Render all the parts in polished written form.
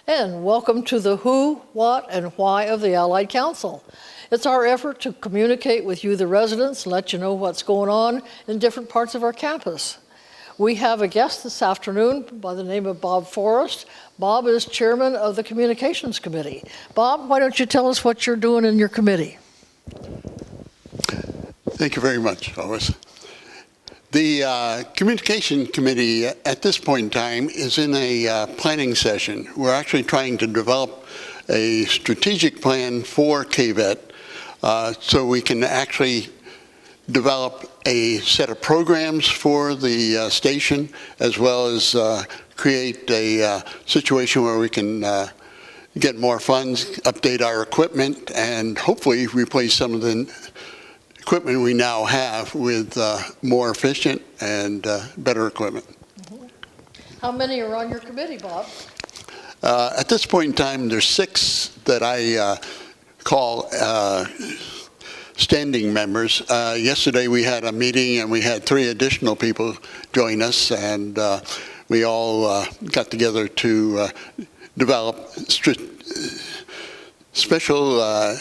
And welcome to the who, what, and why of the Allied Council. It's our effort to communicate with you, the residents, and let you know what's going on in different parts of our campus. We have a guest this afternoon by the name of Bob Forrest. Bob is chairman of the Communications Committee. Bob, why don't you tell us what you're doing in your committee? Thank you very much, Lois. The Communication Committee at this point in time is in a planning session. We're actually trying to develop a strategic plan for KVET so we can actually develop a set of programs for the station, as well as create a situation where we can get more funds, update our equipment, and hopefully replace some of the equipment we now have with more efficient and better equipment. Mm-hmm. How many are on your committee, Bob? At this point in time, there's 6 that I call standing members. Yesterday we had a meeting and we had 3 additional people join us, and we all got together to develop special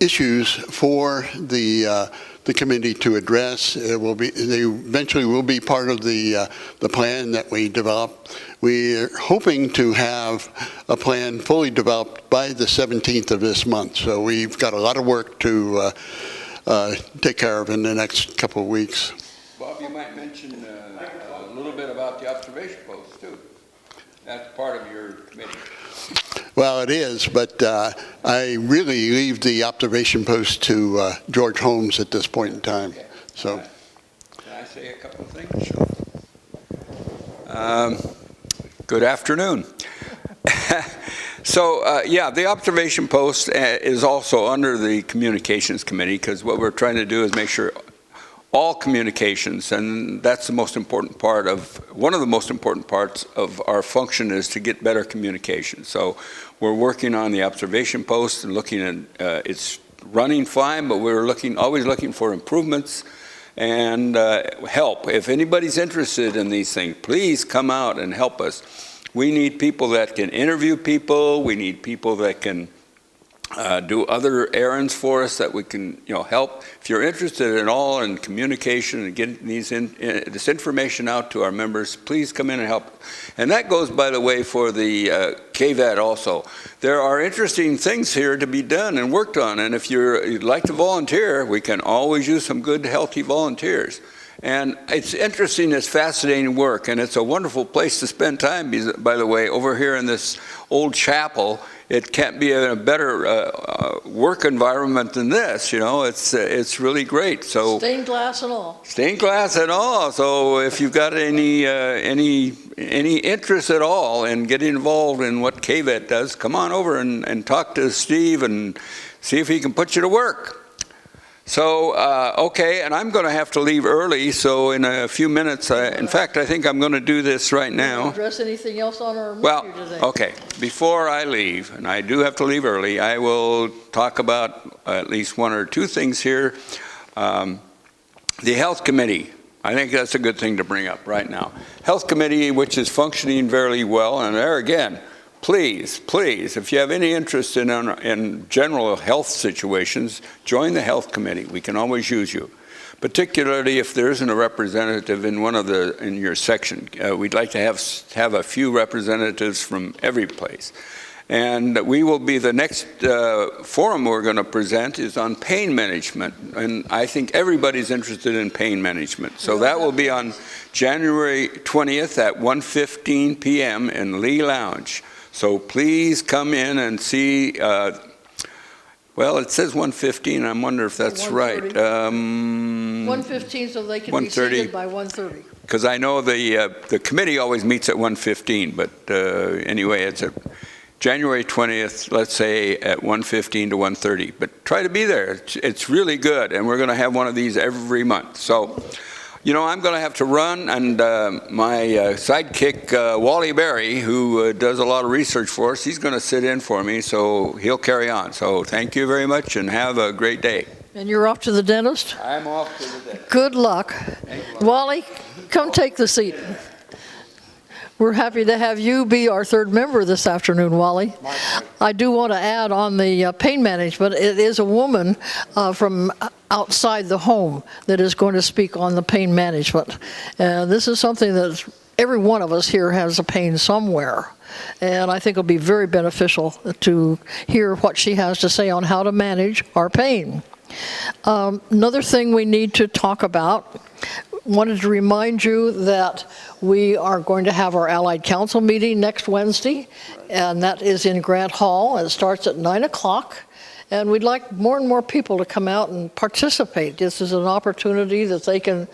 issues for the committee to address. They eventually will be part of the plan that we develop. We're hoping to have a plan fully developed by the 17th of this month. So we've got a lot of work to take care of in the next couple of weeks. Bob, you might mention a little bit about the observation post too. That's part of your committee. Well, it is, but I really leave the observation post to George Holmes at this point in time. Okay. So, can I say a couple of things? Sure. Good afternoon. So, yeah, the observation post is also under the Communications Committee, because what we're trying to do is make sure all communications, and that's the most important part of, one of the most important parts of our function is to get better communication. So we're working on the observation post and looking at, it's running fine, but we're always looking for improvements and help. If anybody's interested in these things, please come out and help us. We need people that can interview people. We need people that can do other errands for us that we can, help. If you're interested at all in communication and getting this information out to our members, please come in and help. And that goes, by the way, for the KVET also. There are interesting things here to be done and worked on, and if you'd like to volunteer, we can always use some good, healthy volunteers. And it's interesting, it's fascinating work, and it's a wonderful place to spend time, by the way, over here in this old chapel. It can't be a better work environment than this, it's really great. So Stained glass and all. Stained glass and all. So if you've got any interest at all in getting involved in what KVET does, come on over and talk to Steve and see if he can put you to work. So, okay, and I'm going to have to leave early, so in a few minutes, in fact, I think I'm going to do this right now. Address anything else on our menu today? Okay, before I leave, and I do have to leave early, I will talk about at least 1 or 2 things here. The Health Committee, I think that's a good thing to bring up right now. Health Committee, which is functioning very well, and there again, please, if you have any interest in general health situations, join the Health Committee. We can always use you, particularly if there isn't a representative in in your section. We'd like to have a few representatives from every place. And we will be, the next forum we're going to present is on pain management. And I think everybody's interested in pain management. So that will be on January 20th at 1:15 p.m. in Lee Lounge. So please come in and see, well, it says 1:15. I wonder if that's right. 1:15, so they can be seated by 1:30. Because I know the committee always meets at 1:15, but anyway, it's at January 20th, let's say at 1:15 to 1:30. But try to be there. It's really good, and we're going to have one of these every month. So, I'm going to have to run, and my sidekick, Wally Berry, who does a lot of research for us, he's going to sit in for me, so he'll carry on. So thank you very much, and have a great day. And you're off to the dentist? I'm off to the dentist. Good luck. Wally, come take the seat. We're happy to have you be our third member this afternoon, Wally. I do want to add on the pain management, it is a woman from outside the home that is going to speak on the pain management. This is something that every one of us here has a pain somewhere. And I think it'll be very beneficial to hear what she has to say on how to manage our pain. Another thing we need to talk about, wanted to remind you that we are going to have our Allied Council meeting next Wednesday, and that is in Grant Hall. It starts at 9 o'clock. And we'd like more and more people to come out and participate. This is an opportunity that they can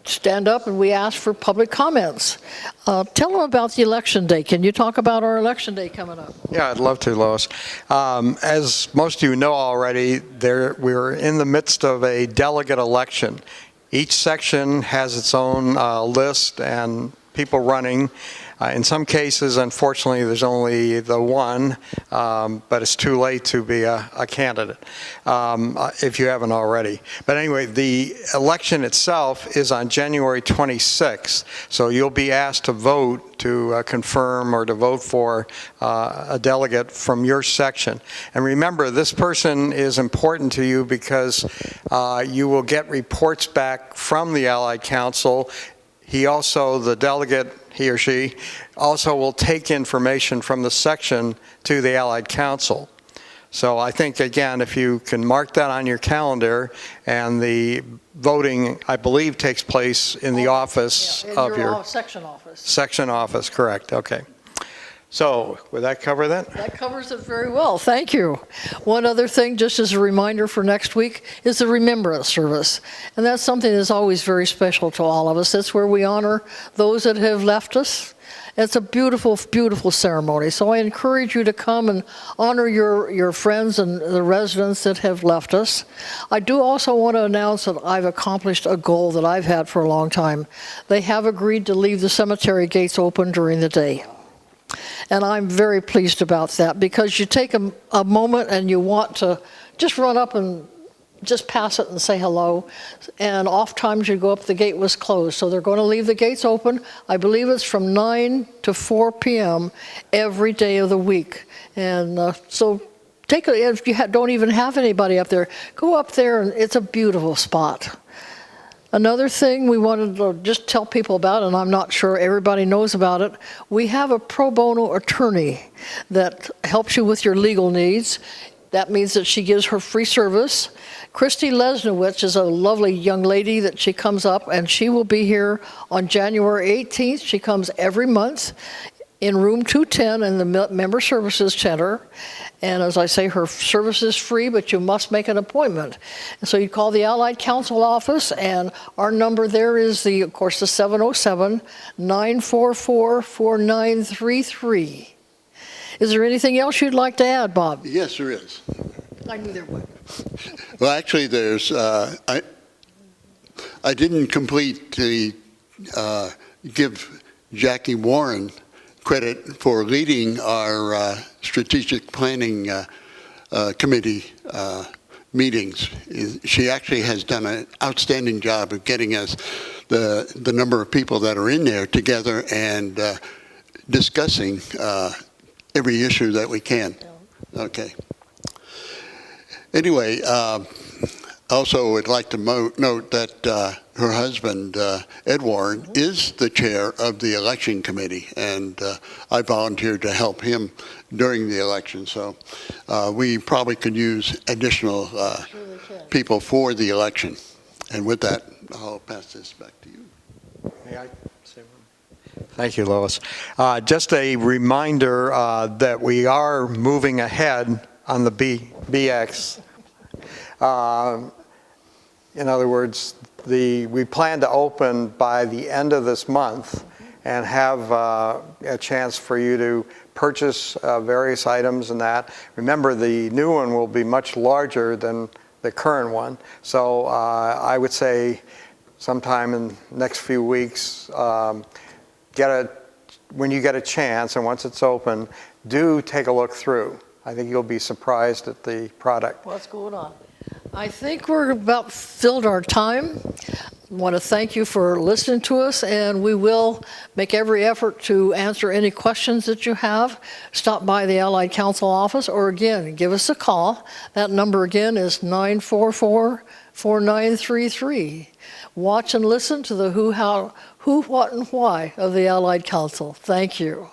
stand up, and we ask for public comments. Tell them about the election day. Can you talk about our election day coming up? Yeah, I'd love to, Lois. As most of you know already, we're in the midst of a delegate election. Each section has its own list and people running. In some cases, unfortunately, there's only the one, but it's too late to be a candidate if you haven't already. But anyway, the election itself is on January 26th, so you'll be asked to vote to confirm or to vote for a delegate from your section. And remember, this person is important to you because you will get reports back from the Allied Council. He also, the delegate, he or she, also will take information from the section to the Allied Council. So I think, again, if you can mark that on your calendar, and the voting, I believe, takes place in the office of your section office. Section office, correct, okay. So, would that cover that? That covers it very well, thank you. One other thing, just as a reminder for next week, is the Remembrance Service. And that's something that's always very special to all of us. That's where we honor those that have left us. It's a beautiful, beautiful ceremony. So I encourage you to come and honor your friends and the residents that have left us. I do also want to announce that I've accomplished a goal that I've had for a long time. They have agreed to leave the cemetery gates open during the day. And I'm very pleased about that, because you take a moment and you want to just run up and just pass it and say hello. And oftentimes you go up, the gate was closed. So they're going to leave the gates open. I believe it's from 9 to 4 p.m. every day of the week. And so if you don't even have anybody up there, go up there, and it's a beautiful spot. Another thing we wanted to just tell people about, and I'm not sure everybody knows about it, we have a pro bono attorney that helps you with your legal needs. That means that she gives her free service. Christy Lesnowitz is a lovely young lady that she comes up, and she will be here on January 18th. She comes every month in room 210 in the Member Services Center. And as I say, her service is free, but you must make an appointment. And so you call the Allied Council office, and our number there is, of course, the 707-944-4933. Is there anything else you'd like to add, Bob? Yes, there is. I knew there would. Well, actually, there's, I didn't complete the, give Jackie Warren credit for leading our strategic planning committee meetings. She actually has done an outstanding job of getting us the number of people that are in there together and discussing every issue that we can. Okay. Anyway, also would like to note that her husband, Ed Warren, is the chair of the election committee, and I volunteered to help him during the election. So we probably could use additional people for the election. And with that, I'll pass this back to you. May I say one? Thank you, Lois. Just a reminder that we are moving ahead on the BX. In other words, we plan to open by the end of this month and have a chance for you to purchase various items and that. Remember, the new one will be much larger than the current one. So I would say sometime in the next few weeks, when you get a chance and once it's open, do take a look through. I think you'll be surprised at the product. What's going on? I think we're about filled our time. want to thank you for listening to us, and we will make every effort to answer any questions that you have. Stop by the Allied Council office, or again, give us a call. That number again is 944-4933. Watch and listen to the who, what, and why of the Allied Council. Thank you.